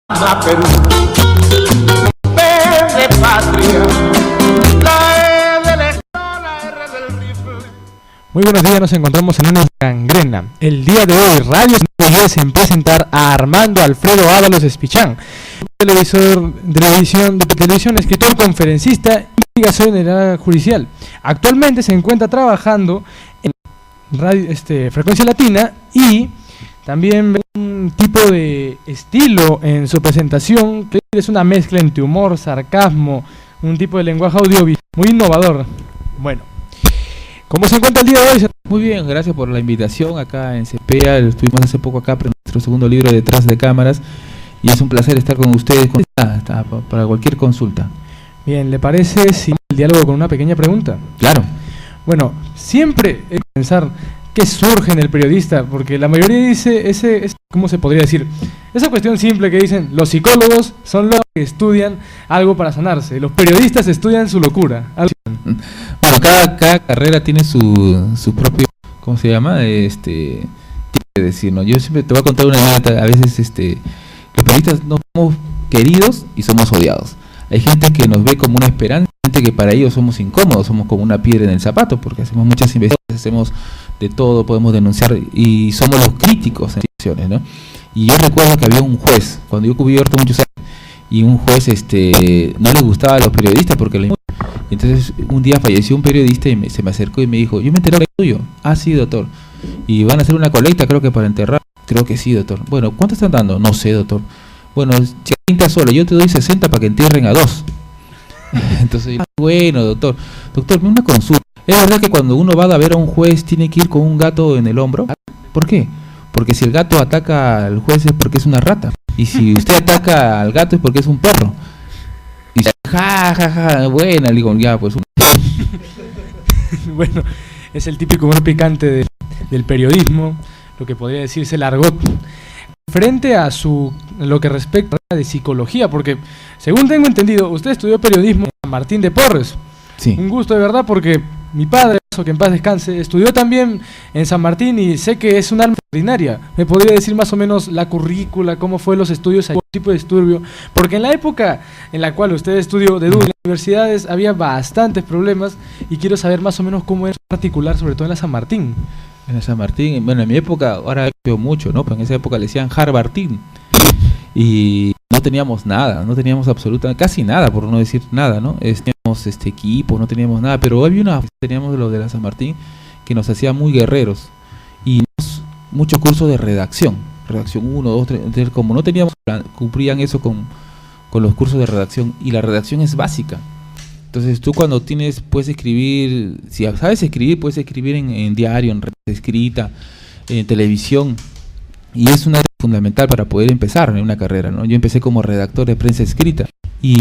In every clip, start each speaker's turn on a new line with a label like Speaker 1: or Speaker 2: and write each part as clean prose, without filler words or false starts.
Speaker 1: a Perú, de patria, la E de la escuela, la R del rifle.
Speaker 2: Muy buenos días, nos encontramos en una gangrena. El día de hoy, Radio en presentar a Armando Alfredo Ábalos Espichán, televisor de televisión, escritor, conferencista y investigación en el área judicial. Actualmente se encuentra trabajando en radio, Frecuencia Latina, y también un tipo de estilo en su presentación que es una mezcla entre humor, sarcasmo, un tipo de lenguaje audiovisual muy innovador. Bueno, ¿cómo se encuentra el día de hoy?
Speaker 3: Muy bien, gracias por la invitación acá en CEPEA. Estuvimos hace poco acá para nuestro segundo libro, Detrás de Cámaras, y es un placer estar con ustedes para cualquier consulta.
Speaker 2: Bien, ¿le parece si el diálogo con una pequeña pregunta?
Speaker 3: Claro.
Speaker 2: Bueno, siempre hay que pensar qué surge en el periodista, porque la mayoría dice ¿cómo se podría decir? Esa cuestión simple que dicen, los psicólogos son los que estudian algo para sanarse, los periodistas estudian su locura.
Speaker 3: Bueno, cada carrera tiene su propio, ¿cómo se llama? Tiene que decir, ¿no? Yo siempre te voy a contar una anécdota. A veces los periodistas no somos queridos y somos odiados. Hay gente que nos ve como una esperanza, gente que para ellos somos incómodos, somos como una piedra en el zapato, porque hacemos muchas investigaciones, hacemos de todo, podemos denunciar y somos los críticos en situaciones, ¿no? Y yo recuerdo que había un juez, cuando yo cubierto muchos años, y un juez no le gustaba a los periodistas porque entonces un día falleció un periodista y se me acercó y me dijo, yo me enteré de tuyo. Ah, sí, doctor. Y van a hacer una colecta, creo que para enterrar. Creo que sí, doctor. Bueno, ¿cuánto están dando? No sé, doctor. Bueno, 30 soles, yo te doy 60 para que entierren a 2. Entonces, bueno, doctor, una consulta. ¿Es verdad que cuando uno va a ver a un juez tiene que ir con un gato en el hombro? ¿Por qué? Porque si el gato ataca al juez es porque es una rata. Y si usted ataca al gato es porque es un perro. Y buena, le digo, ya, pues.
Speaker 2: Bueno, es el típico humor picante del periodismo, lo que podría decirse el argot. Frente a lo que respecta de psicología, porque según tengo entendido, usted estudió periodismo en San Martín de Porres.
Speaker 3: Sí.
Speaker 2: Un gusto de verdad, porque mi padre, que en paz descanse, estudió también en San Martín y sé que es un alma extraordinaria. ¿Me podría decir más o menos la currícula, cómo fue los estudios, qué tipo de estudio? Porque en la época en la cual usted estudió de las universidades había bastantes problemas y quiero saber más o menos cómo es particular, sobre todo en la San Martín.
Speaker 3: En la San Martín, bueno, en mi época, ahora veo mucho, ¿no? Pero en esa época le decían Harvardín y no teníamos nada, no teníamos absolutamente, casi nada, por no decir nada, ¿no? Teníamos equipo, no teníamos nada, pero había teníamos lo de la San Martín que nos hacía muy guerreros y muchos cursos de redacción 1, 2, 3, como no teníamos, cumplían eso con los cursos de redacción, y la redacción es básica. Entonces tú cuando puedes escribir, si sabes escribir, puedes escribir en diario, en red escrita, en televisión, y es una fundamental para poder empezar en una carrera, ¿no? Yo empecé como redactor de prensa escrita y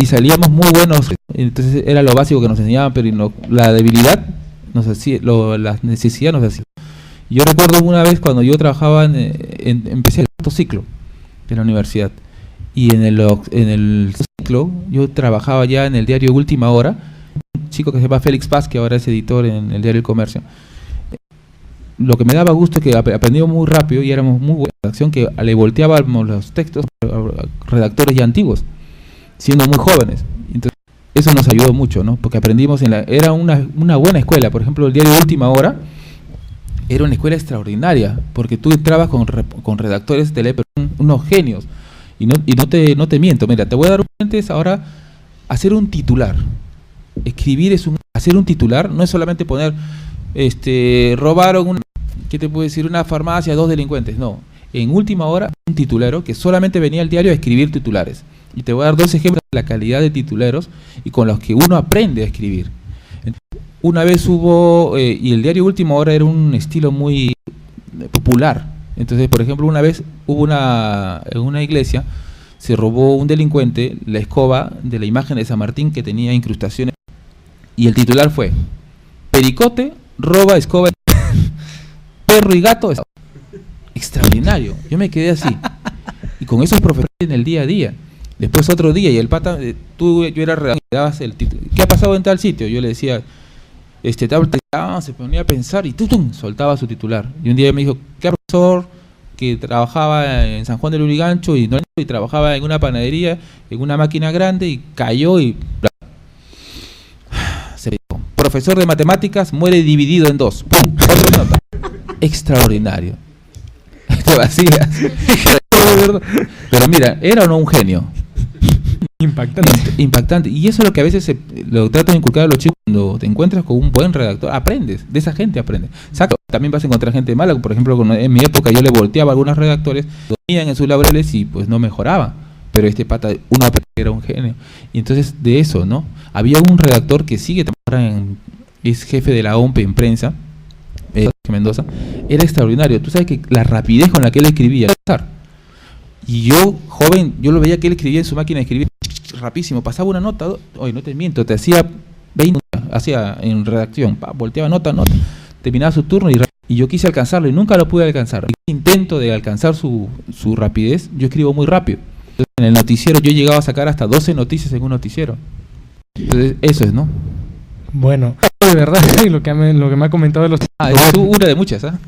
Speaker 3: salíamos muy buenos, entonces era lo básico que nos enseñaban, pero la debilidad nos hacía, la necesidad nos hacía. Yo recuerdo una vez cuando yo trabajaba empecé el cuarto ciclo de la universidad, y en el ciclo yo trabajaba ya en el diario Última Hora, un chico que se llama Félix Paz, que ahora es editor en el diario El Comercio. Lo que me daba gusto es que aprendíamos muy rápido y éramos muy buena redacción, que le volteábamos los textos a redactores ya antiguos, siendo muy jóvenes. Entonces eso nos ayudó mucho, ¿no? Porque aprendimos era una buena escuela. Por ejemplo, el diario Última Hora era una escuela extraordinaria, porque tú entrabas con redactores de unos genios. Y no te miento, mira, te voy a dar ahora hacer un titular. Hacer un titular no es solamente poner robaron ¿qué te puedo decir? Una farmacia, 2 delincuentes. No, en Última Hora un titulero que solamente venía al diario a escribir titulares. Y te voy a dar 2 ejemplos de la calidad de titulares y con los que uno aprende a escribir. Una vez y el diario Última Hora era un estilo muy popular. Entonces, por ejemplo, una vez en una iglesia se robó un delincuente la escoba de la imagen de San Martín que tenía incrustaciones, y el titular fue: Pericote roba escoba, perro y gato. Extraordinario. Yo me quedé así, y con esos profesores en el día a día. Después otro día, y el pata, yo era redactor, dabas el título, ¿qué ha pasado en tal sitio? Yo le decía, se ponía a pensar y soltaba su titular. Y un día me dijo, ¿qué profesor? que trabajaba en San Juan del Lurigancho y trabajaba en una panadería, en una máquina grande y cayó y se dijo, profesor de matemáticas muere dividido en dos. ¡Pum! Otra nota. Extraordinario. Te vacías. Pero mira, ¿era o no un genio?
Speaker 2: Impactante.
Speaker 3: Impactante. Y eso es lo que a veces lo trato de inculcar a los chicos. Cuando te encuentras con un buen redactor, aprendes. De esa gente aprendes. Exacto. También vas a encontrar gente mala. Por ejemplo, en mi época yo le volteaba a algunos redactores, dormían en sus laureles y pues no mejoraba. Pero este pata, uno era un genio. Y entonces de eso, ¿no? Había un redactor que sigue es jefe de la OMPE en prensa, Mendoza, era extraordinario. Tú sabes que la rapidez con la que él escribía, y yo, joven, yo lo veía que él escribía en su máquina, escribía rapidísimo, pasaba una nota, oye, no te miento, te hacía 20, hacía en redacción, volteaba nota, terminaba su turno y yo quise alcanzarlo y nunca lo pude alcanzar. Intento de alcanzar su rapidez, yo escribo muy rápido. Entonces, en el noticiero yo llegaba a sacar hasta 12 noticias en un noticiero. Entonces, eso es, ¿no?
Speaker 2: Bueno, de verdad, lo que me ha comentado de los...
Speaker 3: es una de muchas, ¿ah?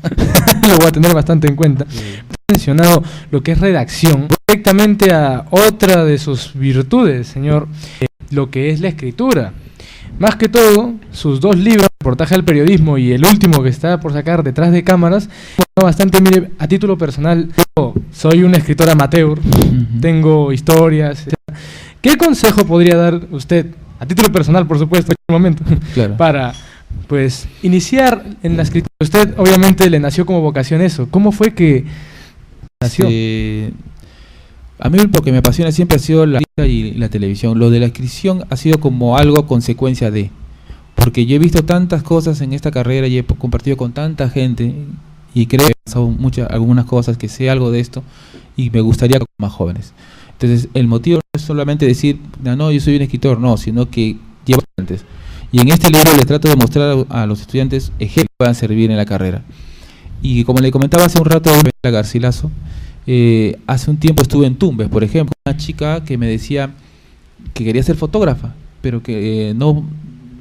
Speaker 2: Lo voy a tener bastante en cuenta. Ha mencionado lo que es redacción, directamente a otra de sus virtudes, señor, lo que es la escritura. Más que todo, sus 2 libros, Reportaje al Periodismo y el último que está por sacar, Detrás de Cámaras, bastante. Mire, a título personal, yo soy un escritor amateur, tengo historias, etc. ¿Qué consejo podría dar usted, a título personal, por supuesto, en un momento, claro, para pues iniciar en la escritura? Usted obviamente le nació como vocación eso. ¿Cómo fue que nació?
Speaker 3: A mí lo que me apasiona siempre ha sido la y la televisión. Lo de la escritura ha sido como algo consecuencia de, porque yo he visto tantas cosas en esta carrera y he compartido con tanta gente y creo que he pasado algunas cosas, que sé algo de esto y me gustaría con más jóvenes. Entonces el motivo no es solamente decir, no, yo soy un escritor, no, sino que llevo antes. Y en este libro les trato de mostrar a los estudiantes ejemplos que puedan servir en la carrera. Y como le comentaba hace un rato a Garcilaso, hace un tiempo estuve en Tumbes, por ejemplo, una chica que me decía que quería ser fotógrafa, pero que no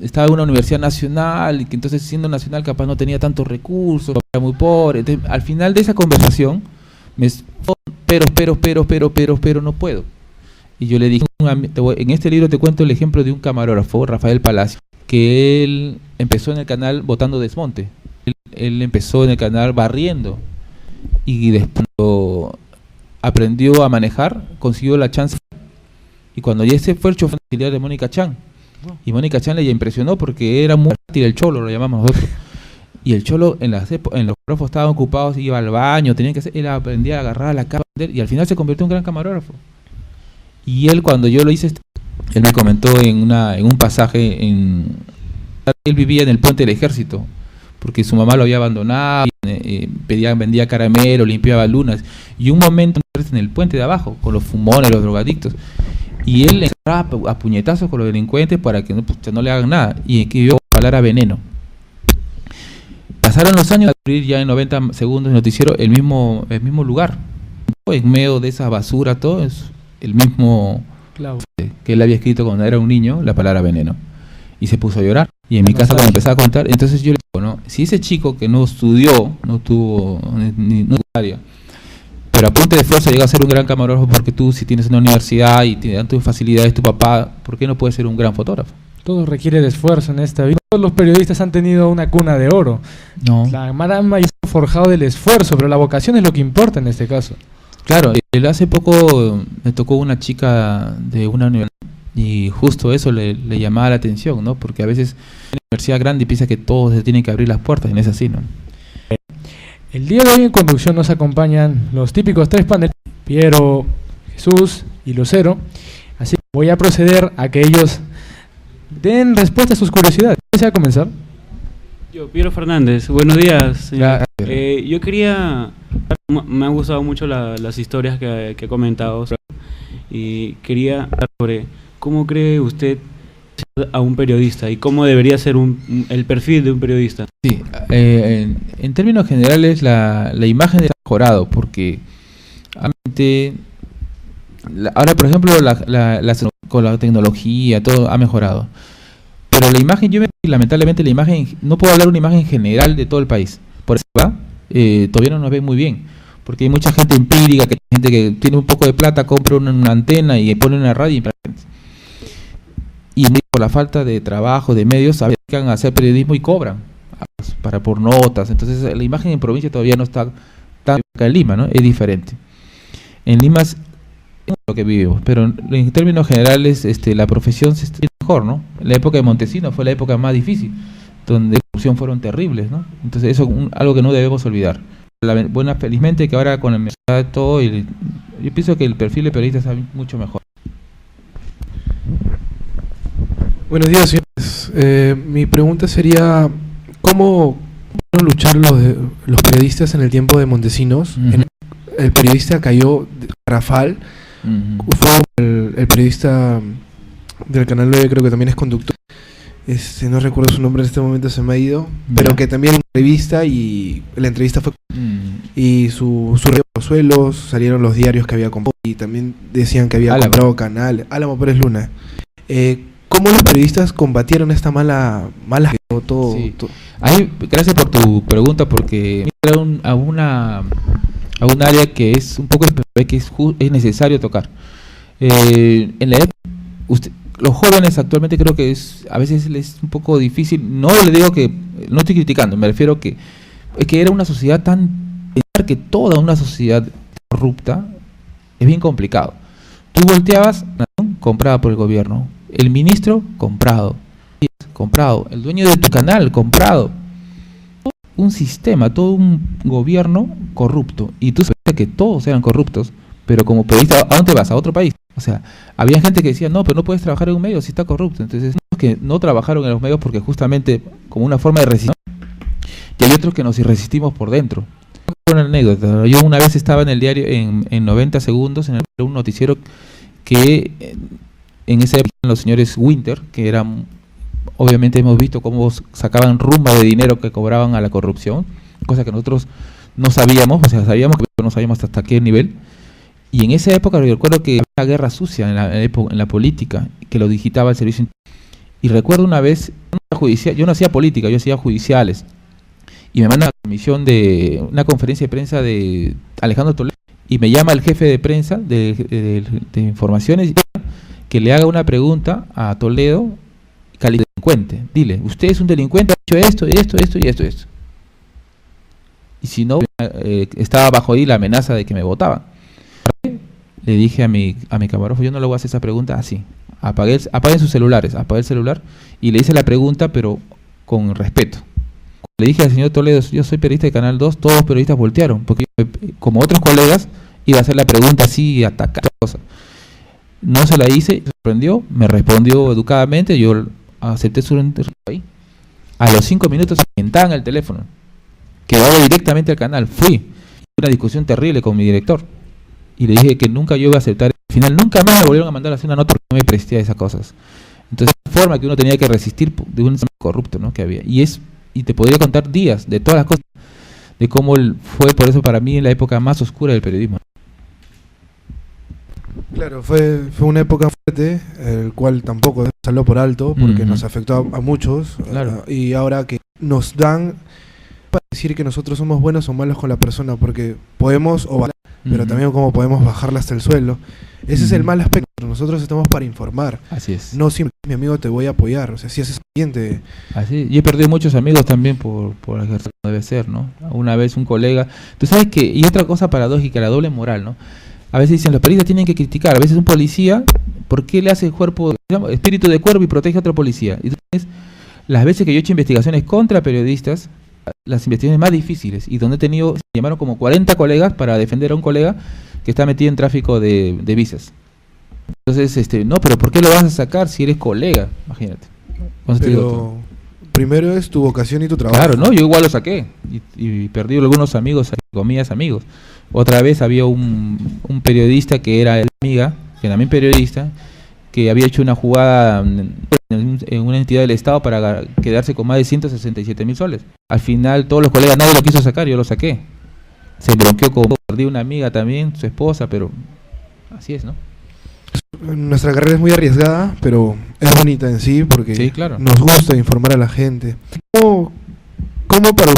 Speaker 3: estaba en una universidad nacional y que entonces siendo nacional capaz no tenía tantos recursos, era muy pobre. Entonces, al final de esa conversación, pero no puedo. Y yo le dije, en este libro te cuento el ejemplo de un camarógrafo, Rafael Palacio, que él empezó en el canal botando desmonte. Él empezó en el canal barriendo y después cuando aprendió a manejar, consiguió la chance. Y cuando ya ese fue el chofer auxiliar de Mónica Chan. Y Mónica Chan le impresionó porque era muy fácil, el cholo lo llamamos nosotros. Y el cholo en los camarógrafos estaban ocupados, iba al baño, tenía que hacer, él aprendía a agarrar a la cámara y al final se convirtió en un gran camarógrafo. Y él, cuando yo lo hice, él me comentó en un pasaje, él vivía en el Puente del Ejército, porque su mamá lo había abandonado, vendía caramelo, limpiaba lunas, y un momento en el puente de abajo, con los fumones, los drogadictos, y él le entraba a puñetazos con los delincuentes para que no le hagan nada, y que yo hablara veneno. Pasaron los años, a abrir ya en 90 segundos el noticiero el mismo lugar, en medio de esa basura, todo es el mismo clavo que él había escrito cuando era un niño, la palabra veneno, y se puso a llorar. Y en mi casa cuando empezaba a contar, entonces yo le digo, ¿no? Si ese chico que no estudió, no tuvo ni área, pero a punta de esfuerzo llega a ser un gran camarógrafo, porque tú, si tienes una universidad y te dan tus facilidades, tu papá, ¿por qué no puedes ser un gran fotógrafo?
Speaker 2: Todo requiere de esfuerzo en esta vida. Todos los periodistas han tenido una cuna de oro.
Speaker 3: No.
Speaker 2: La gran mayoría ha forjado del esfuerzo, pero la vocación es lo que importa en este caso.
Speaker 3: Claro, hace poco me tocó una chica de una universidad y justo eso le llamaba la atención, ¿no? Porque a veces en una universidad grande piensa que todos se tienen que abrir las puertas y no es así, ¿no?
Speaker 2: El día de hoy en conducción nos acompañan los típicos 3 panelistas, Piero, Jesús y Lucero. Así que voy a proceder a que ellos den respuesta a sus curiosidades. ¿Se va a comenzar?
Speaker 4: Yo, Piero Fernández, buenos días. Yo quería, me han gustado mucho las historias que ha comentado y quería hablar sobre cómo cree usted a un periodista y cómo debería ser el perfil de un periodista.
Speaker 3: Sí, en términos generales la imagen ha mejorado porque ahora por ejemplo con la tecnología todo ha mejorado. Pero la imagen, lamentablemente la imagen, no puedo hablar de una imagen general de todo el país. Por eso todavía no nos ven muy bien. Porque hay mucha gente empírica, que gente que tiene un poco de plata, compra una antena y pone una radio y por la falta de trabajo, de medios, se dedican a hacer periodismo y cobran por notas. Entonces la imagen en provincia todavía no está tan acá en Lima, ¿no? Es diferente. En Lima es lo que vivimos, pero en términos generales la profesión se está mejor, ¿no? La época de Montesinos fue la época más difícil, donde la corrupción fueron terribles, ¿no? Entonces eso es algo que no debemos olvidar. Felizmente que ahora con el mensaje de todo, yo pienso que el perfil de periodista está mucho mejor.
Speaker 5: Buenos días, señores. Mi pregunta sería, ¿cómo pudieron luchar los periodistas en el tiempo de Montesinos? El periodista cayó, Rafal, fue el periodista del Canal 9, creo que también es conductor. No recuerdo su nombre en este momento, se me ha ido, pero que también entrevista, y la entrevista fue y su los suelos, salieron los diarios que había comprado, y también decían que había comprado Canal Álamo Pérez Luna. ¿Cómo los periodistas combatieron esta mala todo?
Speaker 3: Sí. Gracias por tu pregunta, porque a un área que es un poco que es necesario tocar. En la época, los jóvenes actualmente creo que a veces es un poco difícil. No le digo que no estoy criticando, me refiero que era una sociedad que toda una sociedad corrupta es bien complicado. Tú volteabas, comprada por el gobierno, el ministro comprado, el dueño de tu canal comprado, un sistema, todo un gobierno corrupto, y tú sabes que todos eran corruptos, pero como periodista, ¿a dónde vas? A otro país. O sea, había gente que decía, no, pero no puedes trabajar en un medio si está corrupto. Entonces, que no trabajaron en los medios porque justamente como una forma de resistir, y hay otros que nos resistimos por dentro. Una anécdota, yo una vez estaba en el diario en 90 segundos, en un noticiero que en esa época los señores Winter, que eran, obviamente hemos visto cómo sacaban rumba de dinero que cobraban a la corrupción, cosa que nosotros no sabíamos, o sea, sabíamos que no sabíamos hasta qué nivel. Y en esa época recuerdo que había una guerra sucia en la política, que lo digitaba el servicio. Y recuerdo una vez, yo no hacía política, yo hacía judiciales, y me manda una conferencia de prensa de Alejandro Toledo, y me llama el jefe de prensa de informaciones, que le haga una pregunta a Toledo, delincuente. Dile, usted es un delincuente, ha hecho esto, y esto. Y si no, estaba bajo ahí la amenaza de que me votaban. Le dije a mi camarógrafo, yo no le voy a hacer esa pregunta así. Apaguen sus celulares, apagué el celular y le hice la pregunta, pero con respeto. Le dije al señor Toledo, yo soy periodista de Canal 2, todos los periodistas voltearon, porque yo, como otros colegas, iba a hacer la pregunta así y atacar cosas. No se la hice, sorprendió, me respondió educadamente, yo acepté su ahí. A los 5 minutos se inventaban el teléfono, quedaba directamente al canal. Fui, una discusión terrible con mi director, y le dije que nunca yo iba a aceptar. Al final nunca más me volvieron a mandar a hacer una nota porque no me presté a esas cosas. Entonces, la forma que uno tenía que resistir de un corrupto, ¿no?, que había. Y te podría contar días de todas las cosas, de cómo fue, por eso para mí, la época más oscura del periodismo.
Speaker 5: Claro, fue una época fuerte, el cual tampoco salió por alto, porque nos afectó a muchos.
Speaker 3: Claro.
Speaker 5: Y ahora que nos dan para decir que nosotros somos buenos o malos con la persona, porque podemos pero también como podemos bajarla hasta el suelo. Ese es el mal aspecto. Nosotros estamos para informar.
Speaker 3: Así es.
Speaker 5: No siempre, mi amigo, te voy a apoyar. O sea, si haces siguiente.
Speaker 3: Así. Y he perdido muchos amigos también por ejercer como debe ser, ¿no? Una vez un colega. Tú sabes que, y otra cosa paradójica, la doble moral, ¿no? A veces dicen, los periodistas tienen que criticar. A veces un policía, ¿por qué le hace espíritu de cuervo y protege a otro policía? Y entonces, las veces que yo he hecho investigaciones contra periodistas, las investigaciones más difíciles, y donde me llamaron como 40 colegas para defender a un colega que está metido en tráfico de visas. Entonces, no, pero ¿por qué lo vas a sacar si eres colega? Imagínate.
Speaker 5: Pero primero es tu vocación y tu trabajo.
Speaker 3: Claro, ¿no? Yo igual lo saqué y perdí algunos amigos, comillas amigos. Otra vez había un periodista que era amiga, que también periodista, que había hecho una jugada en una entidad del Estado para quedarse con más de 167.000 soles. Al final todos los colegas, nadie lo quiso sacar, yo lo saqué. Se bronqueó, como perdí una amiga también, su esposa, pero así es, ¿no?
Speaker 5: Nuestra carrera es muy arriesgada, pero es bonita en sí, porque
Speaker 3: sí, claro,
Speaker 5: nos gusta informar a la gente. ¿Cómo para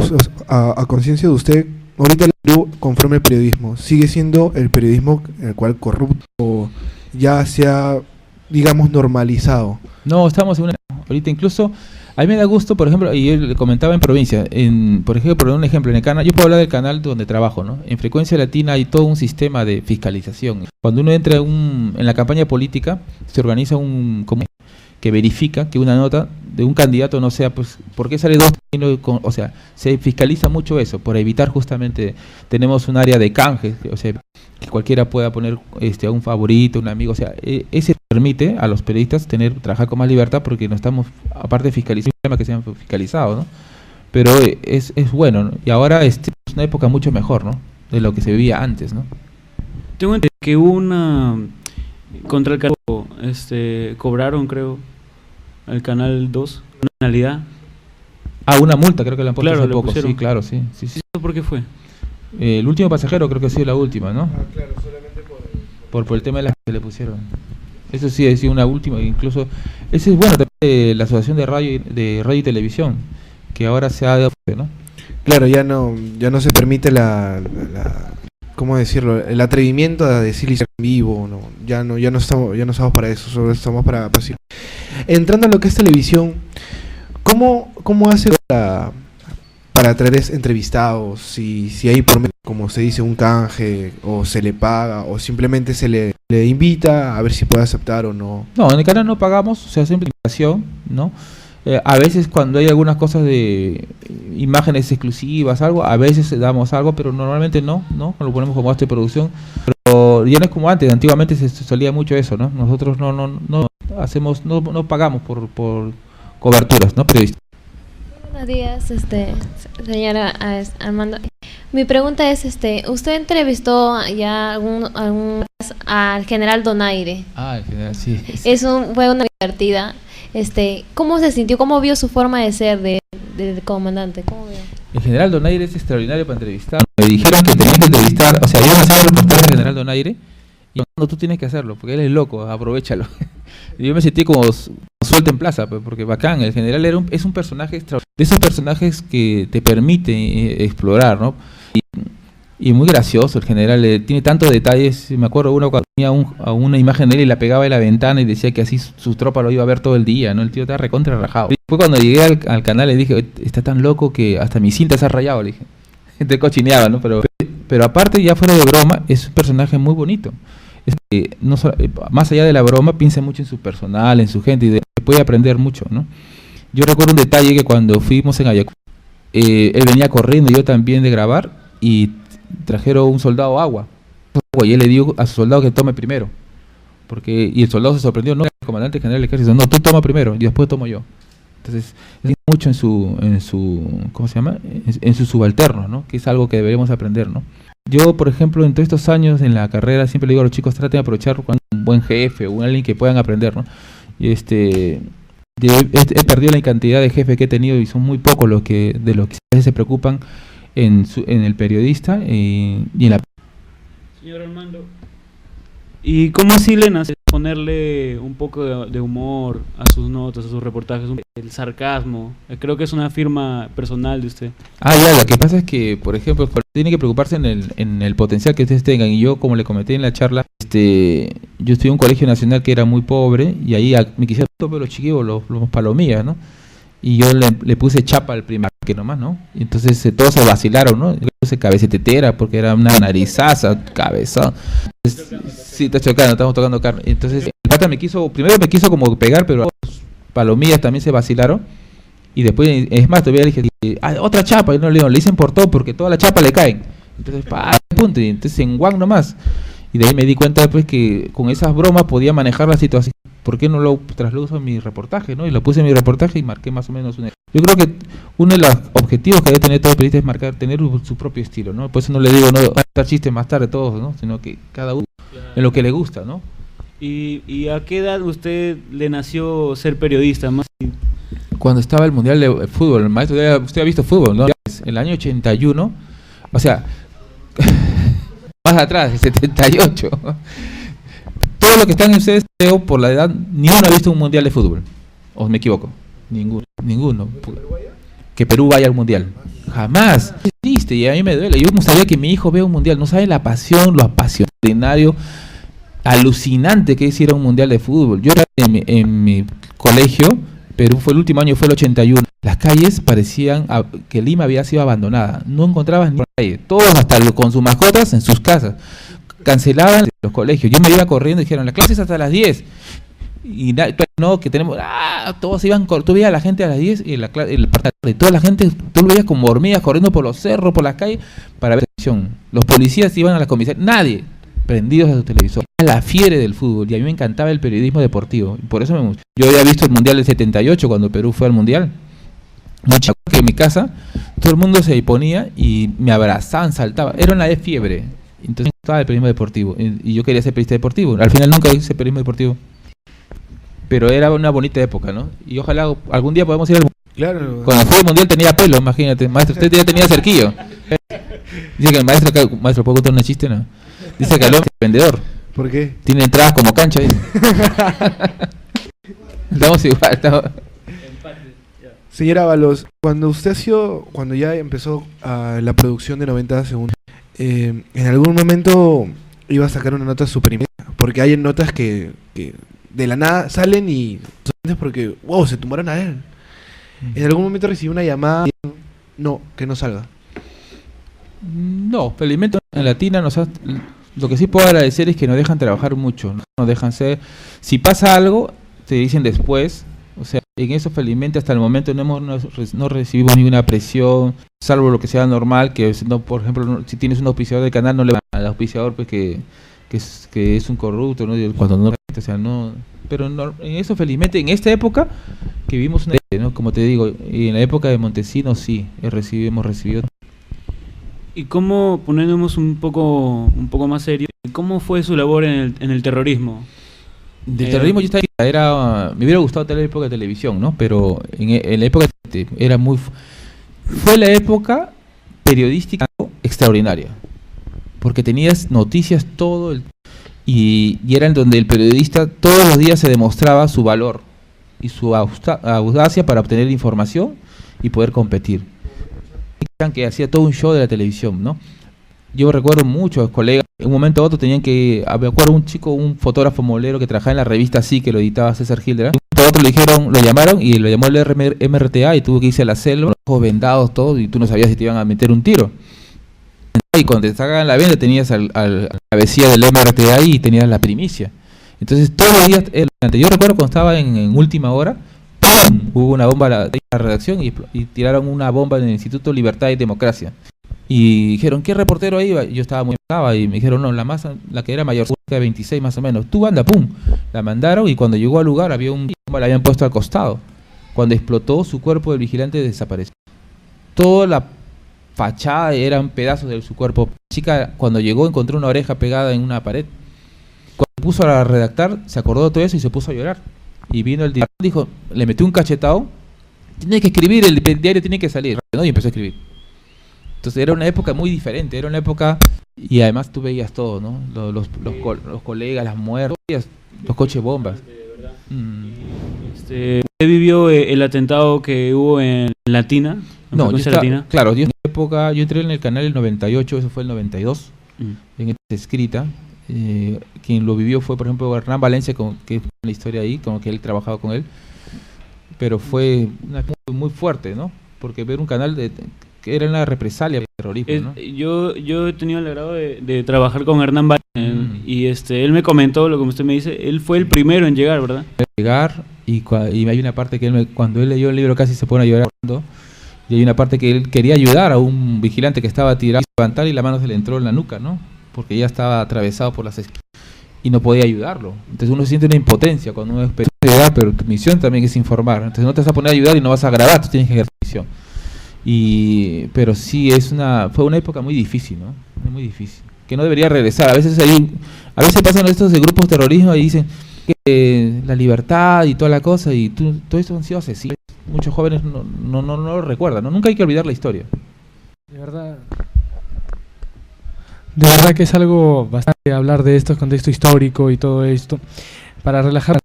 Speaker 5: a conciencia de usted, ahorita el Perú, conforme el periodismo, ¿sigue siendo el periodismo en el cual corrupto ya se ha, digamos, normalizado?
Speaker 3: No, estamos en una... Ahorita incluso, a mí me da gusto, por ejemplo, y yo le comentaba en provincia, por ejemplo, por un ejemplo, en el canal, yo puedo hablar del canal donde trabajo, ¿no? En Frecuencia Latina hay todo un sistema de fiscalización. Cuando uno entra en la campaña política, se organiza un comité que verifica que una nota de un candidato no sea, pues, ¿por qué sale dos? O sea, se fiscaliza mucho eso, por evitar justamente, tenemos un área de canje, o sea, que cualquiera pueda poner a un favorito, un amigo, o sea, ese permite a los periodistas trabajar con más libertad porque no estamos, aparte de fiscalizar, un tema que sean fiscalizados, ¿no? Pero es bueno, ¿no? Y ahora es una época mucho mejor, ¿no? De lo que se vivía antes, ¿no?
Speaker 4: Tengo entendido que una contra el canal cobraron, creo, al canal 2 una penalidad.
Speaker 3: Ah, una multa creo que le han puesto
Speaker 4: Claro,
Speaker 3: hace
Speaker 4: le
Speaker 3: poco,
Speaker 4: pusieron.
Speaker 3: sí, claro, sí.
Speaker 4: ¿Eso por qué fue?
Speaker 3: El último pasajero creo que ha sido la última, ¿no?
Speaker 5: Ah, claro, solamente
Speaker 3: Por el tema de las que le pusieron. Eso sí, ha sido una última, incluso... Ese es bueno también la Asociación de Radio y Televisión, que ahora se ha... ¿no?
Speaker 5: Claro, ya no se permite ¿cómo decirlo? El atrevimiento a decir en vivo, ¿no? Ya no estamos para eso, solo estamos para pasar. Entrando a lo que es televisión, ¿cómo hace para traer entrevistados? Si hay por medio, como se dice, un canje, o se le paga, o simplemente se le invita a ver si puede aceptar o no.
Speaker 3: No, en el canal no pagamos, o sea, siempre invitación, ¿no? A veces cuando hay algunas cosas de imágenes exclusivas, algo, a veces damos algo, pero normalmente no lo ponemos como gasto de producción. Pero ya no es como antes, antiguamente se solía mucho eso, ¿no? Nosotros no hacemos, no pagamos por coberturas, ¿no? Periodistas.
Speaker 6: Buenos días, señora Armando. Mi pregunta es, ¿usted entrevistó ya algún al general Donaire?
Speaker 3: Ah, el general, sí.
Speaker 6: Fue una divertida. ¿Cómo se sintió? ¿Cómo vio su forma de ser de comandante? ¿Cómo vio?
Speaker 3: El general Donaire es extraordinario para entrevistar. Me dijeron que tenía que entrevistar, o sea, iban a hacer el reportaje del general Donaire y no, tú tienes que hacerlo, porque él es loco, aprovechalo. Y yo me sentí como suelto en plaza, pues, porque bacán, el general es un personaje extraordinario, de esos personajes que te permite explorar, ¿no? Y muy gracioso el general, tiene tantos detalles. Me acuerdo uno cuando tenía una imagen de él y la pegaba en la ventana y decía que así su tropa lo iba a ver todo el día, ¿no? El tío estaba recontra rajado. Después cuando llegué al canal le dije, está tan loco que hasta mi cinta se ha rayado, le dije. Te cochineaba, ¿no? Pero aparte, ya fuera de broma, es un personaje muy bonito. Más allá de la broma, piensa mucho en su personal, en su gente, y puede aprender mucho, ¿no? Yo recuerdo un detalle que cuando fuimos en Ayacucho, él venía corriendo, yo también, de grabar, y trajeron un soldado agua, y él le dijo a su soldado que tome primero, y el soldado se sorprendió, no, el comandante general del ejército, no, tú toma primero y después tomo yo. Entonces, es mucho en su ¿cómo se llama? En sus subalternos, ¿no? Que es algo que deberíamos aprender, ¿no? Yo, por ejemplo, en todos estos años en la carrera siempre le digo a los chicos, traten de aprovechar con un buen jefe o alguien que puedan aprender, ¿no? Y he perdido la cantidad de jefes que he tenido y son muy pocos los que se preocupan en el periodista y en la...
Speaker 4: Señor Armando, ¿y cómo así le nace ponerle un poco de humor a sus notas, a sus reportajes, el sarcasmo? Creo que es una firma personal de usted.
Speaker 3: Ah, ya, lo que pasa es que, por ejemplo, tiene que preocuparse en el potencial que ustedes tengan. Y yo, como le comenté en la charla, yo estudié en un colegio nacional que era muy pobre y ahí me quisieron todos los chiquillos, los palomillas, ¿no? Y yo le puse chapa al primer que nomás, ¿no? Y entonces todos se vacilaron, ¿no? Yo puse cabecetetera porque era una narizaza, cabezón. Entonces, sí, está chocando, estamos tocando carne. Entonces, el pata primero me quiso como pegar, pero los palomillas también se vacilaron. Y después, es más, todavía le dije, otra chapa. Y no le dicen por todo porque todas las chapas le caen. Entonces, punto. Y entonces en guan nomás. Y de ahí me di cuenta pues que con esas bromas podía manejar la situación. ¿Por qué no lo trasluzo en mi reportaje, no? Y lo puse en mi reportaje y marqué más o menos Yo creo que uno de los objetivos que debe tener todo periodista es tener su propio estilo, ¿no? Por eso no le digo, no, va a estar chistes más tarde todos, ¿no? Sino que cada uno en lo que le gusta, ¿no?
Speaker 4: ¿Y a qué edad usted le nació ser periodista?
Speaker 3: Cuando estaba el Mundial de Fútbol, el maestro, usted ha visto fútbol, ¿no? En el año 81, o sea, más atrás, el 78. Todos los que están en ustedes, creo, por la edad, ninguno ha visto un mundial de fútbol. ¿O me equivoco? Ninguno. que Perú vaya al mundial. Jamás. Existe, y a mí me duele. Yo me gustaría que mi hijo vea un mundial. No sabe la pasión, lo apasionario, alucinante que es ir a un mundial de fútbol. Yo en mi colegio, Perú fue el último año, fue el 81. Las calles parecían que Lima había sido abandonada. No encontrabas ni calle. Todos, hasta con sus mascotas, en sus casas. Cancelaban los colegios. Yo me iba corriendo y dijeron, las clases hasta las 10. Y no, que tenemos, todos iban, tú veías a la gente a las 10 y toda la gente, tú lo veías como hormigas corriendo por los cerros, por las calles, para ver televisión. Los policías iban a la comisaría, nadie, prendidos a su televisor. Era la fiebre del fútbol, y a mí me encantaba el periodismo deportivo, y por eso yo había visto el Mundial del 78, cuando Perú fue al Mundial. Mucha que en mi casa, todo el mundo se ponía y me abrazaban, saltaban, era una fiebre. Entonces me gustaba el periodismo deportivo, y yo quería ser periodista deportivo. Al final nunca hice periodismo deportivo. Pero era una bonita época, ¿no? Y ojalá algún día podamos ir al mundial.
Speaker 5: Claro.
Speaker 3: Cuando fue el mundial tenía pelo, imagínate. Maestro, usted ya tenía cerquillo. Dice que el maestro, ¿puedo contar un chiste? No. Dice que el hombre es vendedor.
Speaker 5: ¿Por qué?
Speaker 3: Tiene entradas como cancha. Dice. Estamos igual.
Speaker 5: Señor Ábalos, cuando ya empezó la producción de 90 segundos, en algún momento iba a sacar una nota super, porque hay notas que de la nada salen y solamente porque, wow, se tumbaron a él. En algún momento recibí una llamada y no, que no salga.
Speaker 3: No, felizmente en Latina lo que sí puedo agradecer es que nos dejan trabajar mucho, no nos dejan ser. Si pasa algo, te dicen después. O sea, en eso felizmente hasta el momento no recibimos ninguna presión, salvo lo que sea normal, que no, por ejemplo, si tienes un auspiciador del canal, no le va al auspiciador pues que es un corrupto, ¿no? Cuando no, o sea, no, pero no, en eso felizmente en esta época que vivimos una, ¿no? Como te digo, y en la época de Montesinos sí, hemos recibido.
Speaker 4: Y cómo, poniéndonos un poco más serio, ¿cómo fue su labor en el terrorismo?
Speaker 3: Del terrorismo yo me hubiera gustado tener la época de televisión, ¿no? Pero en la época fue la época periodística extraordinaria, porque tenías noticias y era en donde el periodista todos los días se demostraba su valor y su audacia para obtener información y poder competir. Que hacía todo un show de la televisión, ¿no? Yo recuerdo muchos colegas, en un momento u otro tenían que, me acuerdo un fotógrafo molero que trabajaba en la revista Así, que lo editaba César Gilder, en un momento a otro lo llamaron y lo llamó el MRTA y tuvo que irse a la selva, los ojos vendados todos, y tú no sabías si te iban a meter un tiro. Y cuando te sacaban la venda tenías al cabecilla del MRTA y tenías la primicia. Entonces todos los días, yo recuerdo cuando estaba en última hora, hubo una bomba en la redacción y tiraron una bomba en el Instituto Libertad y Democracia. Y dijeron, ¿qué reportero ahí iba? Yo estaba muy brava y me dijeron, no, la que era mayor, de 26 más o menos. Tú anda, pum. La mandaron y cuando llegó al lugar había un bomba, la habían puesto al costado. Cuando explotó, su cuerpo del vigilante desapareció. Toda la fachada eran pedazos de su cuerpo. La chica, cuando llegó, encontró una oreja pegada en una pared. Cuando se puso a redactar, se acordó de todo eso y se puso a llorar. Y vino el director, dijo, le metió un cachetado. Tiene que escribir, el diario tiene que salir, ¿no? Y empezó a escribir. Entonces era una época muy diferente, era una época, y además tú veías todo, ¿no? Los colegas, las muertes, los coches bombas.
Speaker 4: ¿Usted vivió el atentado que hubo en Latina?
Speaker 3: No, Latina. Claro, yo en esa época, yo entré en el canal el 98, eso fue el 92, en esta escrita. Quien lo vivió fue, por ejemplo, Hernán Valencia, que es la historia ahí, como que él trabajaba con él. Pero fue muy fuerte, ¿no? Porque ver un canal que era una represalia del terrorismo, ¿no?
Speaker 4: Yo he tenido el agrado de trabajar con Hernán Valencia y él me comentó lo que usted me dice, él fue el primero en llegar, ¿verdad?
Speaker 3: Y hay una parte que cuando él leyó el libro casi se pone a llorar, y hay una parte que él quería ayudar a un vigilante que estaba tirado a levantar y la mano se le entró en la nuca, ¿no? Porque ya estaba atravesado por las esquinas y no podía ayudarlo. Entonces uno siente una impotencia cuando uno es ayudar, pero tu misión también es informar. Entonces no te vas a poner a ayudar y no vas a grabar, tú tienes que ejercer misión. Pero sí fue una época muy difícil, ¿no? Muy difícil, que no debería regresar. A veces pasan estos de grupos de terrorismo y dicen que la libertad y toda la cosa, y todo esto han sido asesinos. Muchos jóvenes no lo recuerdan, ¿no? Nunca hay que olvidar la historia.
Speaker 2: De verdad que es algo bastante hablar de estos contexto histórico y todo esto. Para relajar,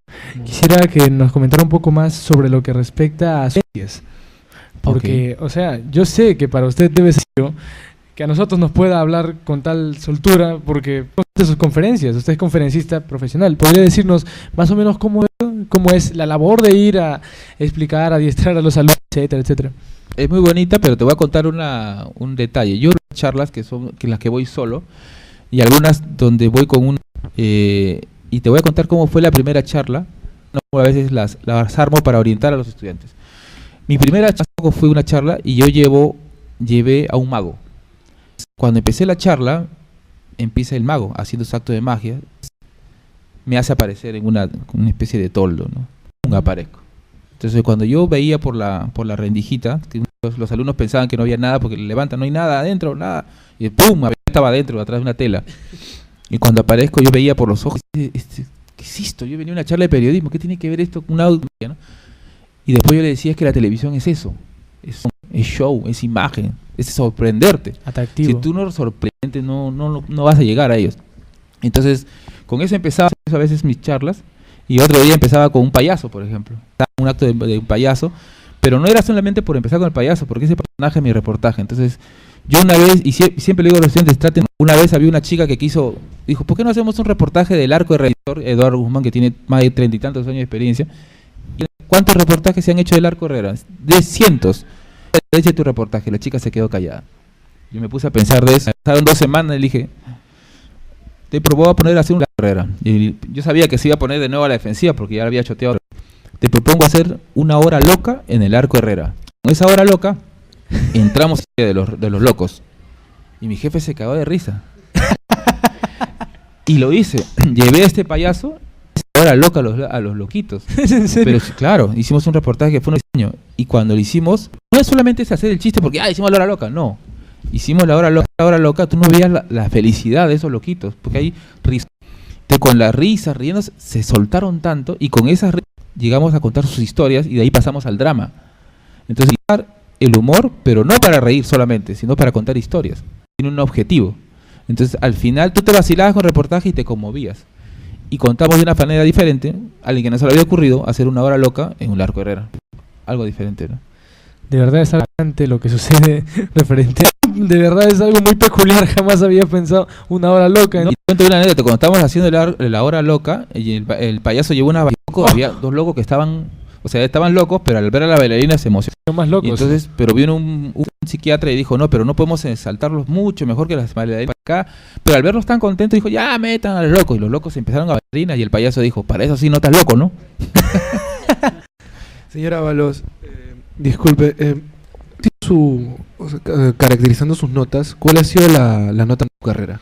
Speaker 2: quisiera que nos comentara un poco más sobre lo que respecta a series. Porque, o sea, yo sé que para usted debe ser que a nosotros nos pueda hablar con tal soltura, porque de sus conferencias, usted es conferencista profesional. ¿Podría decirnos más o menos cómo es la labor de ir a explicar, adiestrar a los alumnos, etcétera, etcétera?
Speaker 3: Es muy bonita, pero te voy a contar un detalle. Yo charlas que son las que voy solo y algunas donde voy con y te voy a contar cómo fue la primera charla. A veces las armo para orientar a los estudiantes. Mi primera charla fue una charla y yo llevé a un mago. Cuando empecé la charla, empieza el mago haciendo su acto de magia, me hace aparecer en una especie de toldo, ¿no? Aparezco. Entonces cuando yo veía por la rendijita, que los alumnos pensaban que no había nada porque levantan, no hay nada adentro, nada, y ¡pum! Estaba adentro, atrás de una tela. Y cuando aparezco yo veía por los ojos, ¿qué es esto? Yo venía a una charla de periodismo, ¿qué tiene que ver esto con una audio, ¿no? Y después yo le decía, es que la televisión es eso, es show, es imagen, es sorprenderte.
Speaker 2: Atractivo.
Speaker 3: Si tú no sorprendes, no vas a llegar a ellos. Entonces, con eso empezaba a veces mis charlas, y otro día empezaba con un payaso, por ejemplo. Un acto de un payaso, pero no era solamente por empezar con el payaso, porque ese personaje es mi reportaje. Entonces, yo una vez, y siempre le digo a los estudiantes, una vez había una chica que dijo, ¿por qué no hacemos un reportaje del arco de Redactor, Eduardo Guzmán, que tiene más de 30 y tantos años de experiencia? ¿Cuántos reportajes se han hecho del arco Herrera? De cientos. Eche tu reportaje. La chica se quedó callada. Yo me puse a pensar de eso. Pasaron 2 semanas y le dije, te propongo a poner a hacer una carrera. Y yo sabía que se iba a poner de nuevo a la defensiva porque ya la había choteado. Te propongo hacer una hora loca en el arco Herrera. Con esa hora loca, entramos de los locos. Y mi jefe se cagó de risa. Y lo hice. Llevé a este payaso hora loca a los loquitos.
Speaker 2: ¿En serio?
Speaker 3: Pero sí, claro, hicimos un reportaje que fue un diseño. Y cuando lo hicimos, no es solamente hacer el chiste porque hicimos la hora loca, no. Hicimos la hora loca, tú no veías la felicidad de esos loquitos, porque hay risas. Con las risas, riéndose, se soltaron tanto, y con esas risas llegamos a contar sus historias, y de ahí pasamos al drama. Entonces, el humor, pero no para reír solamente, sino para contar historias. Tiene un objetivo. Entonces, al final, tú te vacilabas con el reportaje y te conmovías. Y contamos de una manera diferente, a alguien que no se le había ocurrido, hacer una hora loca en un arco Herrera. Algo diferente, ¿no?
Speaker 2: De verdad es algo lo que sucede referente. De verdad es algo muy peculiar, jamás había pensado una hora loca, ¿no?
Speaker 3: Y te cuento una anécdota, cuando estábamos haciendo la hora loca, y el payaso llevó una bailarina, había 2 locos que estaban locos, pero al ver a la bailarina se emocionaron.
Speaker 2: Son más locos.
Speaker 3: Y entonces, pero vino un psiquiatra y dijo, no, pero no podemos exaltarlos mucho, mejor que las bailarinas para acá. Pero al verlos tan contentos, dijo, ya metan a los locos. Y los locos empezaron a bailar, y el payaso dijo, para eso sí no estás loco, ¿no?
Speaker 5: Señora Ábalos, disculpe, caracterizando sus notas, ¿cuál ha sido la nota de su carrera?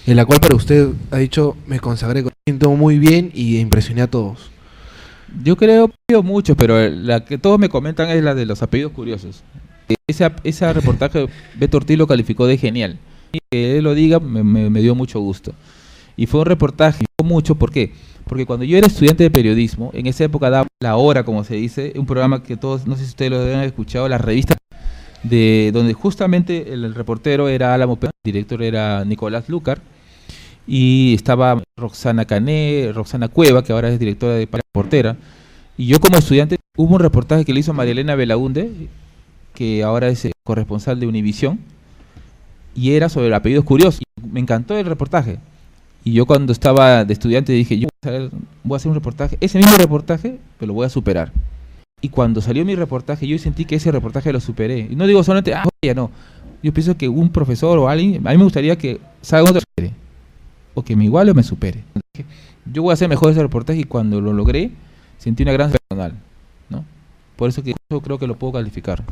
Speaker 5: En la cual para usted ha dicho, me consagré, siento muy bien y impresioné a todos.
Speaker 3: Yo creo mucho, pero la que todos me comentan es la de los apellidos curiosos. Ese reportaje Beto Ortiz lo calificó de genial. Y que él lo diga me dio mucho gusto. Y fue un reportaje mucho, ¿por qué? Porque cuando yo era estudiante de periodismo, en esa época daba La Hora, como se dice, un programa que todos, no sé si ustedes lo han escuchado, la revista donde justamente el reportero era Álamo Pérez, el director era Nicolás Lúcar, y estaba Roxana Cueva, que ahora es directora de Reportera, y yo como estudiante hubo un reportaje que le hizo María Elena Belaunde, que ahora es corresponsal de Univisión, y era sobre apellidos curiosos, y me encantó el reportaje. Y yo cuando estaba de estudiante dije, yo voy a hacer un reportaje, ese mismo reportaje, pero lo voy a superar. Y cuando salió mi reportaje, yo sentí que ese reportaje lo superé. Y no digo solamente, ya no. Yo pienso que un profesor o alguien, a mí me gustaría que salga otro supere, o que me iguale o me supere. Yo voy a hacer mejor ese reportaje, y cuando lo logré, sentí una gran personal, ¿no? Por eso que yo creo que lo puedo calificar.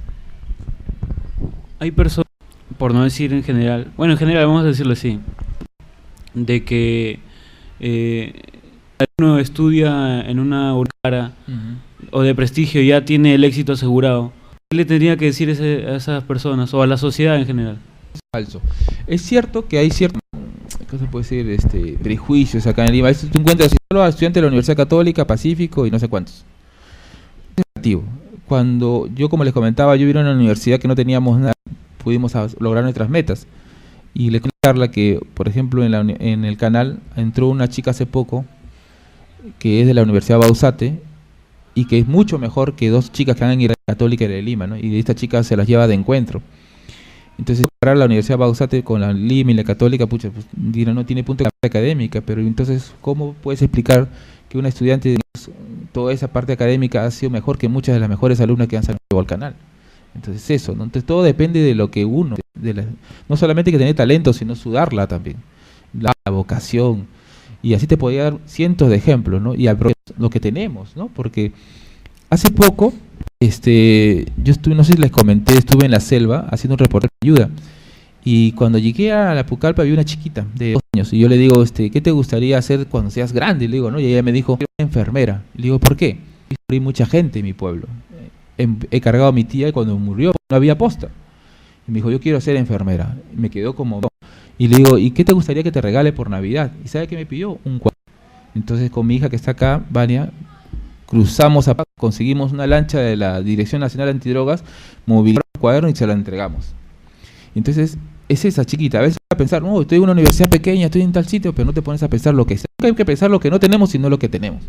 Speaker 4: Hay personas, por no decir en general, bueno, en general vamos a decirlo así, de que uno estudia en una universidad o de prestigio, ya tiene el éxito asegurado. ¿Qué le tendría que decir a esas personas o a la sociedad en general?
Speaker 3: Es falso. Es cierto que hay ciertos, ¿qué se puede decir? Prejuicios acá en Lima. Tú encuentras solo a estudiantes de la Universidad Católica, Pacífico y no sé cuántos. Es negativo. Cuando yo, como les comentaba, yo vine a una universidad que no teníamos nada, pudimos lograr nuestras metas. Y le contarla que, por ejemplo, en el canal entró una chica hace poco que es de la Universidad Bausate, y que es mucho mejor que dos chicas que van a ir a la Católica de Lima, ¿no? Y esta chica se las lleva de encuentro. Entonces, comparar la Universidad Bausate con la Lima y la Católica, pucha, pues, no tiene punto de académica, pero entonces, ¿cómo puedes explicar que una estudiante de toda esa parte académica ha sido mejor que muchas de las mejores alumnas que han salido del Canal? Entonces eso, ¿no? Entonces todo depende de lo que uno, no solamente hay que tener talento, sino sudarla también, la vocación, y así te podría dar cientos de ejemplos, ¿no? Y lo que tenemos, ¿no? Porque hace poco, yo estuve, no sé si les comenté, estuve en la selva haciendo un reportaje de ayuda, y cuando llegué a la Pucallpa había una chiquita de 2 años, y yo le digo, ¿qué te gustaría hacer cuando seas grande? Y le digo, ¿no? Y ella me dijo, quiero ser enfermera. Y le digo, ¿por qué? Hay mucha gente en mi pueblo. He cargado a mi tía y cuando murió no había posta. Y me dijo, yo quiero ser enfermera. Y me quedó como... Y le digo, ¿y qué te gustaría que te regale por Navidad? ¿Y sabe qué me pidió? Un cuaderno. Entonces con mi hija que está acá, Vania, cruzamos, conseguimos una lancha de la Dirección Nacional Antidrogas, movilizamos el cuaderno y se la entregamos. Entonces, es esa chiquita. A veces vas a pensar, no, estoy en una universidad pequeña, estoy en tal sitio, pero no te pones a pensar lo que es. Nunca hay que pensar lo que no tenemos, sino lo que tenemos.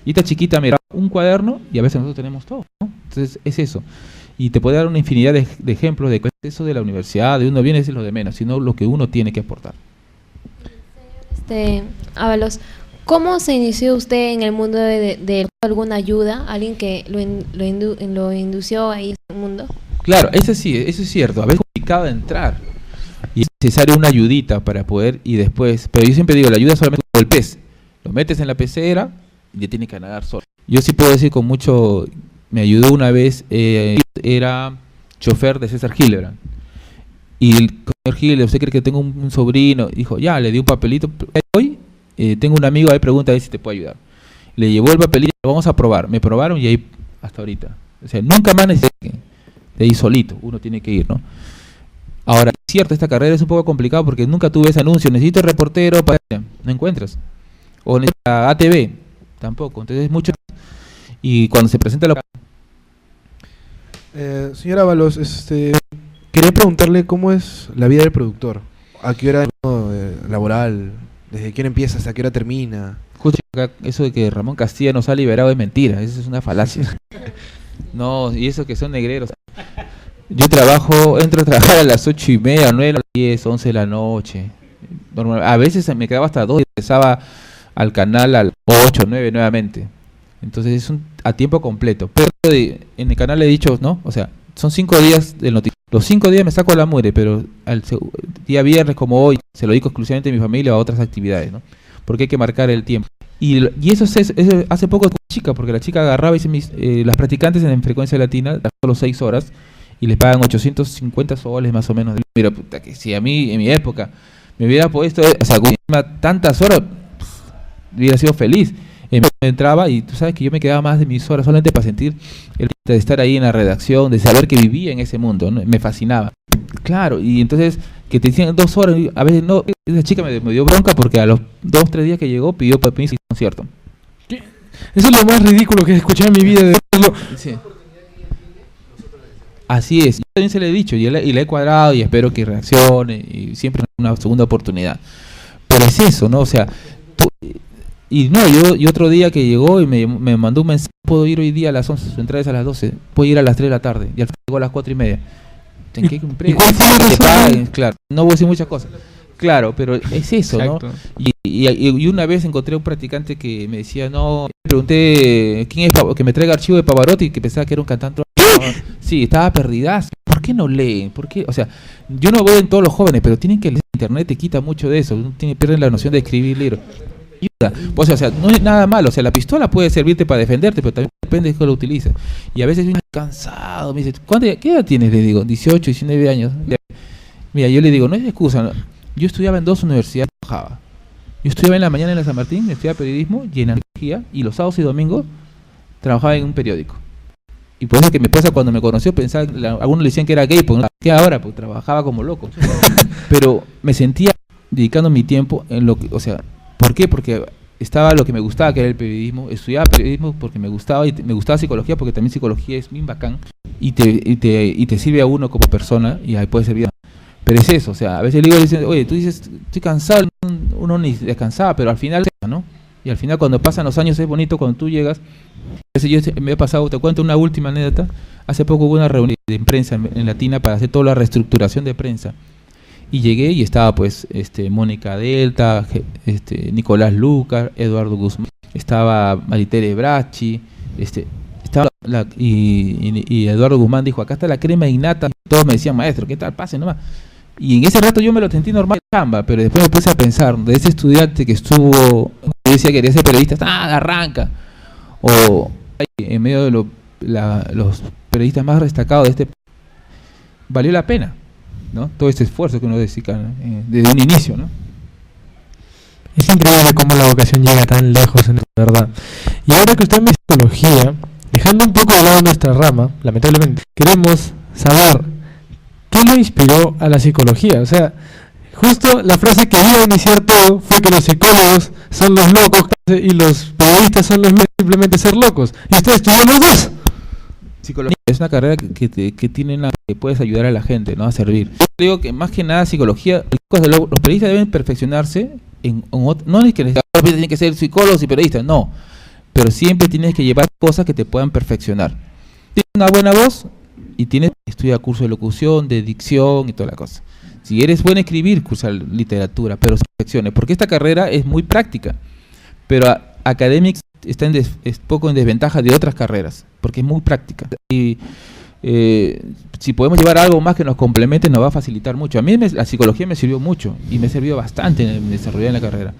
Speaker 3: Y esta chiquita mira un cuaderno y a veces nosotros tenemos todo, ¿no? Entonces es eso. Y te puede dar una infinidad de ejemplos de eso de la universidad, de uno viene es lo de menos, sino lo que uno tiene que aportar.
Speaker 6: Ábalos, ¿cómo se inició usted en el mundo de alguna ayuda? ¿Alguien que lo indució ahí en el mundo?
Speaker 3: Claro, eso sí, eso es cierto. A veces es complicado entrar y es necesario una ayudita para poder y después. Pero yo siempre digo, la ayuda solamente como el pez. Lo metes en la pecera y ya tiene que nadar solo. Yo sí puedo decir con mucho, me ayudó una vez, era chofer de César Hildebrand. Y el señor Hildebrand, ¿usted cree que tengo un sobrino? Dijo, ya, le di un papelito. Hoy tengo un amigo, ahí pregunta a ver si te puedo ayudar. Le llevó el papelito, vamos a probar. Me probaron y ahí hasta ahorita. O sea, nunca más necesito de ir solito, uno tiene que ir, ¿no? Ahora, es cierto, esta carrera es un poco complicada porque nunca tuve ese anuncio, necesito reportero, no encuentras. O necesito ATV, tampoco. Entonces, mucho. Y cuando se presenta la...
Speaker 5: Señor Ábalos, quería preguntarle cómo es la vida del productor. ¿A qué hora laboral? ¿Desde qué hora empieza hasta qué hora termina?
Speaker 3: Justo acá, eso de que Ramón Castilla nos ha liberado es mentira, eso es una falacia. No, y eso que son negreros. Yo entro a trabajar a las 8:30, 9, a las 10, 11 de la noche. Normal, a veces me quedaba hasta 2 y regresaba al canal a las 8, 9 nuevamente. Entonces es a tiempo completo. Pero en el canal he dicho, ¿no? O sea, son 5 días del noticiero. Los 5 días me saco la mugre, pero al día viernes como hoy, se lo dedico exclusivamente a mi familia o a otras actividades, ¿no? Porque hay que marcar el tiempo. Y eso hace poco con chica, porque la chica agarraba y las practicantes en Frecuencia Latina, solo 6 horas, y les pagan 850 soles más o menos. Mira, puta, que si a mí, en mi época, me hubiera puesto, o sea, tantas horas, hubiera sido feliz. Entraba y tú sabes que yo me quedaba más de mis horas solamente para sentir el de estar ahí en la redacción, de saber que vivía en ese mundo, ¿no? Me fascinaba. Claro, y entonces que te decían 2 horas, a veces no, esa chica me dio bronca porque a los 2 3 días que llegó pidió permiso y concierto.
Speaker 2: ¿Qué? Eso es lo más ridículo que he escuchado en mi vida. De verlo.
Speaker 3: Sí. Así es, yo también se le he dicho y le he cuadrado y espero que reaccione y siempre una segunda oportunidad. Pero es eso, ¿no? O sea, y no, yo otro día que llegó y me mandó un mensaje, puedo ir hoy día a las 11, su entrada es a las 12, puedo ir a las 3 de la tarde y al final llegó a las 4:30. ¿En qué empresa? Te paguen, claro, no voy a decir muchas cosas. Claro, pero es eso, exacto, ¿no? Y una vez encontré un practicante que me decía, no, me pregunté quién es que me traiga archivo de Pavarotti, que pensaba que era un cantante. Sí, estaba perdidazo. ¿Por qué no leen? ¿Por qué? O sea, yo no voy en todos los jóvenes, pero tienen que leer internet, te quita mucho de eso. Pierden la noción de escribir libros. Pues, o sea, no es nada malo. O sea, la pistola puede servirte para defenderte, pero también depende de cómo lo utilizas. Y a veces estoy cansado. Me dice, ¿qué edad tienes? Le digo, 18, 19 años. Mira, yo le digo, no es excusa. No. Yo estudiaba en 2 universidades, trabajaba. Yo estudiaba en la mañana en la San Martín, estudiaba periodismo y en antropología, y los sábados y domingos trabajaba en un periódico. Y por eso que me pasa cuando me conoció, pensaba, algunos le decían que era gay, porque no trabajaba ahora, porque trabajaba como loco. Pero me sentía dedicando mi tiempo en lo que, o sea, ¿por qué? Porque estaba lo que me gustaba, que era el periodismo. Estudiaba periodismo porque me gustaba, y me gustaba psicología, porque también psicología es bien bacán, y te sirve a uno como persona, y ahí puede servir. Pero es eso, o sea, a veces le digo, oye, tú dices, estoy cansado, uno ni descansaba, pero al final, ¿no? Y al final cuando pasan los años es bonito cuando tú llegas. Yo me he pasado, te cuento una última anécdota. Hace poco hubo una reunión de prensa en Latina para hacer toda la reestructuración de prensa. Y llegué y estaba pues Mónica Delta, Nicolás Lucas, Eduardo Guzmán, estaba Maritere Bracci, estaba y Eduardo Guzmán dijo, acá está la crema innata. Todos me decían, maestro, ¿qué tal? Pase nomás. Y en ese rato yo me lo sentí normal, pero después me puse a pensar, de ese estudiante que estuvo, que decía que quería ser periodista, arranca. O en medio de los periodistas más destacados de este país, valió la pena, ¿no? Todo este esfuerzo que uno dedica desde un inicio, ¿no?
Speaker 2: Es increíble cómo la vocación llega tan lejos, en verdad. Y ahora que usted me psicología, dejando un poco de lado nuestra rama, lamentablemente, queremos saber qué lo inspiró a la psicología. O sea, justo la frase que iba a iniciar todo fue que los psicólogos son los locos y los periodistas son los simplemente ser locos. Y usted estudió los dos.
Speaker 3: Psicología es una carrera que puedes ayudar a la gente, ¿no? A servir. Yo digo que más que nada psicología, los periodistas deben perfeccionarse no es que tienen que ser psicólogos y periodistas, no, pero siempre tienes que llevar cosas que te puedan perfeccionar. Tienes una buena voz y estudia curso de locución, de dicción y toda la cosa. Si eres buen escribir, cursa literatura, pero perfeccione, porque esta carrera es muy práctica, pero académica está es poco en desventaja de otras carreras, porque es muy práctica. Y si podemos llevar algo más que nos complemente, nos va a facilitar mucho. A mí la psicología me sirvió mucho y me sirvió bastante en desarrollar en la carrera.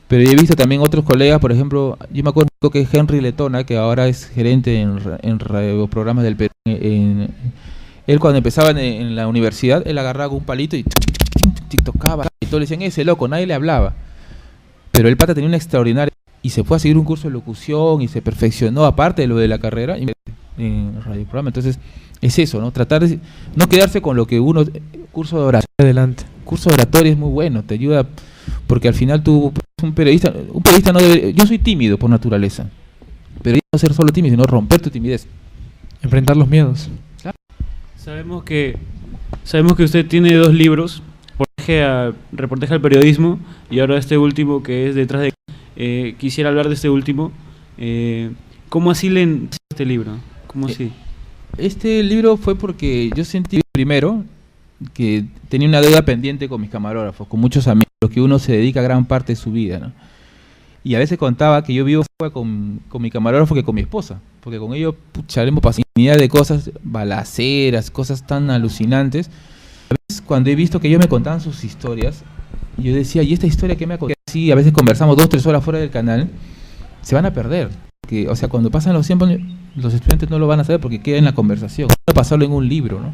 Speaker 3: Pero he visto también otros colegas, por ejemplo, yo me acuerdo que Henry Letona, que ahora es gerente en radioprogramas del Perú, él cuando empezaba en la universidad, él agarraba un palito y tocaba, y todos le decían, ese loco, nadie le hablaba. Pero el pata tenía una extraordinaria, y se fue a seguir un curso de locución, y se perfeccionó, aparte de lo de la carrera, en radioprograma. Entonces, es eso, ¿no? Tratar de no quedarse con lo que curso de oratoria.
Speaker 2: Adelante.
Speaker 3: Curso de oratoria es muy bueno, te ayuda, porque al final un periodista no debe, yo soy tímido por naturaleza, pero no ser solo tímido, sino romper tu timidez.
Speaker 2: Enfrentar los miedos.
Speaker 3: Claro.
Speaker 4: Sabemos que usted tiene 2 libros, Reportaje al periodismo, y ahora este último que es Detrás de... quisiera hablar de este último. ¿Cómo así leen este libro? ¿Cómo así?
Speaker 3: Este libro fue porque yo sentí primero que tenía una deuda pendiente con mis camarógrafos, con muchos amigos, los que uno se dedica gran parte de su vida, ¿no? Y a veces contaba que yo vivo con mi camarógrafo que con mi esposa, porque con ellos hemos pasado infinidad de cosas, balaceras, cosas tan alucinantes. A veces cuando he visto que ellos me contaban sus historias, yo decía, ¿y esta historia qué me ha contado? Sí, a veces conversamos 2-3 horas fuera del canal, se van a perder. Que, o sea, cuando pasan los tiempos, los estudiantes no lo van a saber porque queda en la conversación. No pasarlo en un libro, ¿no?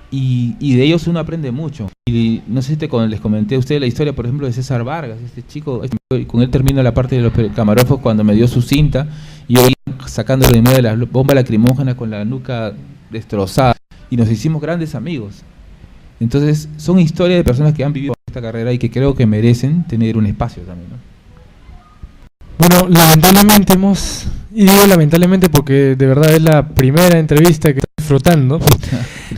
Speaker 3: Y de ellos uno aprende mucho. Y no sé si les comenté a ustedes la historia, por ejemplo, de César Vargas, este chico, con él termino la parte de los camarógrafos cuando me dio su cinta, y yo sacándolo de medio de la bomba lacrimógena con la nuca destrozada, y nos hicimos grandes amigos. Entonces, son historias de personas que han vivido esta carrera y que creo que merecen tener un espacio también, ¿no?
Speaker 2: Bueno, lamentablemente y digo lamentablemente porque de verdad es la primera entrevista que estoy disfrutando,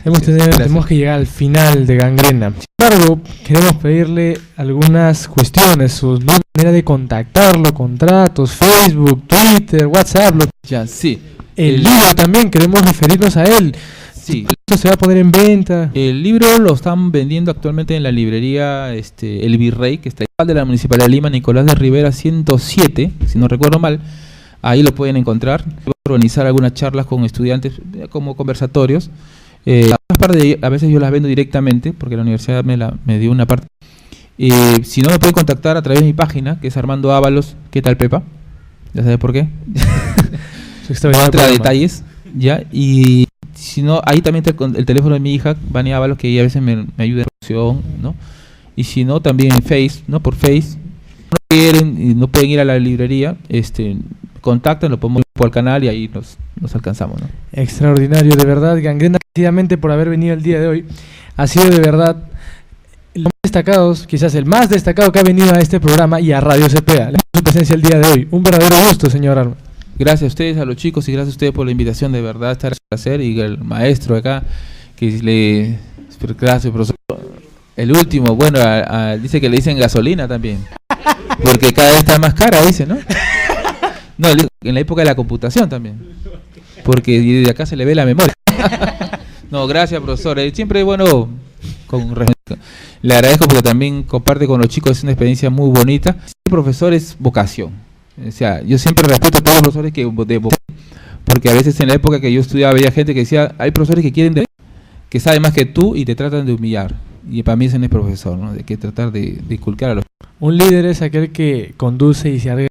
Speaker 2: tenemos que llegar al final de Gangrena. Sin embargo, queremos pedirle algunas cuestiones, su manera de contactarlo, contratos, Facebook, Twitter, WhatsApp.
Speaker 3: Ya, sí.
Speaker 2: El libro también, queremos referirnos a él.
Speaker 3: Sí.
Speaker 2: ¿Esto se va a poner en venta?
Speaker 3: El libro lo están vendiendo actualmente en la librería El Virrey, que está de la Municipalidad de Lima, Nicolás de Rivera 107, si no recuerdo mal. Ahí lo pueden encontrar. Voy a organizar algunas charlas con estudiantes como conversatorios. A veces yo las vendo directamente porque la universidad me dio una parte. Si no, me pueden contactar a través de mi página, que es Armando Ábalos. ¿Qué tal, Pepa? ¿Ya sabes por qué? Detalles. ¿Ya? Y si no, ahí también está el teléfono de mi hija, Vania Ábalos, que ella a veces me ayuda en producción, ¿no? Y si no, también en Face, ¿no? Por Face. No quieren y no pueden ir a la librería, contactan, lo podemos ir por el canal y ahí nos alcanzamos, ¿no?
Speaker 2: Extraordinario, de verdad, Gangrena, precisamente por haber venido el día de hoy. Ha sido de verdad los más destacados, quizás el más destacado que ha venido a este programa y a Radio CPA. Su presencia el día de hoy. Un verdadero gusto, señor Arma.
Speaker 3: Gracias a ustedes, a los chicos, y gracias a ustedes por la invitación, de verdad, estar a placer, y el maestro acá, que gracias, profesor. El último, bueno, dice que le dicen gasolina también. Porque cada vez está más cara, dice, ¿no? No, en la época de la computación también. Porque de acá se le ve la memoria. No, gracias, profesor. Siempre, bueno, con respeto. Le agradezco porque también comparte con los chicos, es una experiencia muy bonita. El profesor es vocación. O sea, yo siempre respeto a todos los profesores que de vocación, porque a veces en la época que yo estudiaba había gente que decía, hay profesores que quieren que saben más que tú y te tratan de humillar. Y para mí ese no es profesor, ¿no? De que tratar de inculcar a los...
Speaker 2: Un líder es aquel que conduce y se arriesga